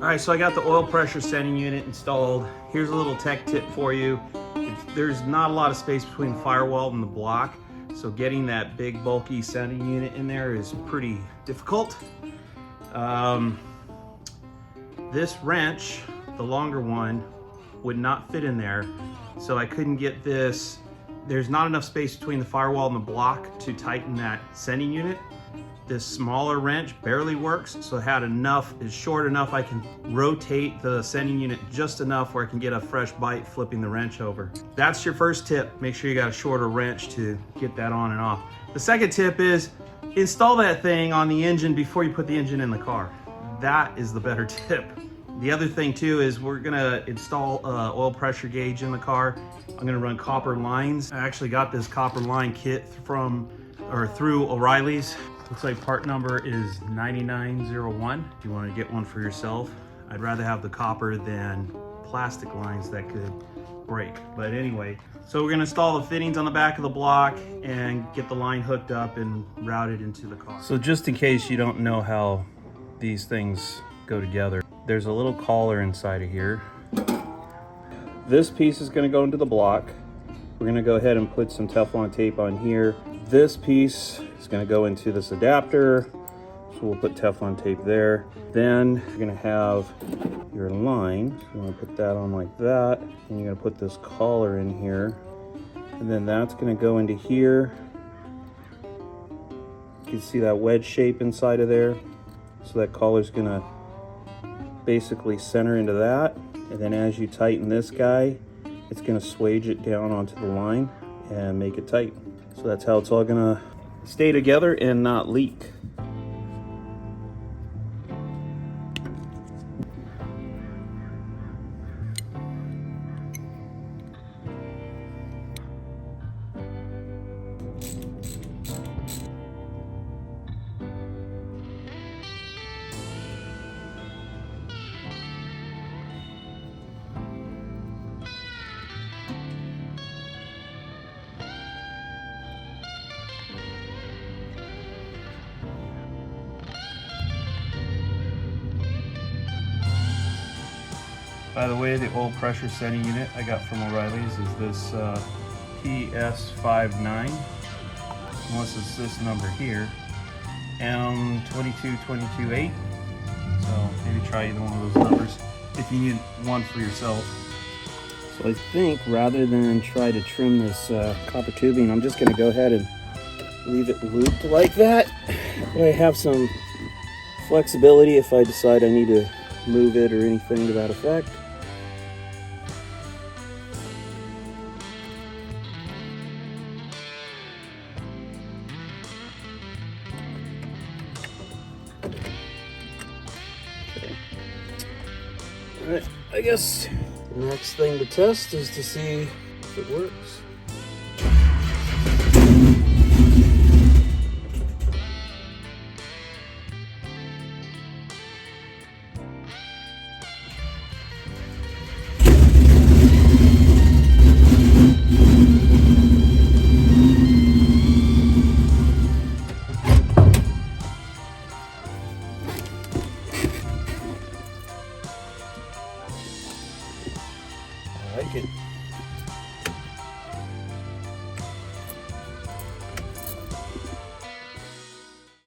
All right, so I got the oil pressure sending unit installed. Here's a little tech tip for you. There's not a lot of space between the firewall and the block, so getting that big bulky sending unit in there is pretty difficult. This wrench, the longer one, would not fit in there, so I couldn't get this. There's not enough space between the firewall and the block to tighten that sending unit. This smaller wrench barely works, so it had enough, it's short enough I can rotate the sending unit just enough where I can get a fresh bite flipping the wrench over. That's your first tip. Make sure you got a shorter wrench to get that on and off. The second tip is install that thing on the engine before you put the engine in the car. That is the better tip. The other thing too is we're gonna install oil pressure gauge in the car. I'm gonna run copper lines. I actually got this copper line kit through O'Reilly's. Looks like part number is 9901. If you want to get one for yourself, I'd rather have the copper than plastic lines that could break. But anyway, so we're gonna install the fittings on the back of the block and get the line hooked up and routed into the car. So just in case you don't know how these things go together, there's a little collar inside of here. This piece is gonna go into the block. We're gonna go ahead and put some Teflon tape on here. This piece is going to go into this adapter, so we'll put Teflon tape there. Then you're going to have your line. So you want to put that on like that, and you're going to put this collar in here, and then that's going to go into here. You can see that wedge shape inside of there, so that collar is going to basically center into that, and then as you tighten this guy, it's going to swage it down onto the line and make it tight. So that's how it's all gonna stay together and not leak. By the way, the oil pressure sending unit I got from O'Reilly's is this PS59, unless it's this number here, M22228. So maybe try either one of those numbers if you need one for yourself. So I think rather than try to trim this copper tubing, I'm just going to go ahead and leave it looped like that. I have some flexibility if I decide I need to move it or anything to that effect. Alright, I guess the next thing to test is to see if it works. I like it.